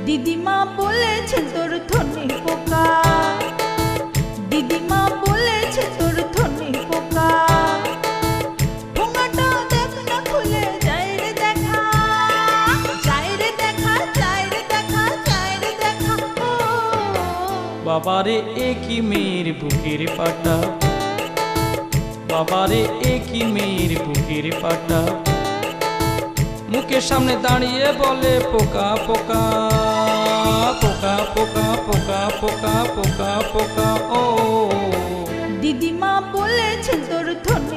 দিদিমা বলেছে তোর ধনে পোকা, দিদিমা বলেছে তোর ধনে পোকা। ঠোঙাটা দেখ না খুলে, যায় রে দেখা, যায় রে দেখা, যায় রে দেখা, যায় রে দেখা। ও বাবারে একই মেয়ের বুকের পাটা, বাবারে একই মেয়ের বুকের পাটা। মুখের সামনে দাঁড়িয়ে বলে পোকা পোকা, পোকা পোকা, পোকা পোকা, পোকা পোকা। ও দিদিমা বলেছে তোর ধনে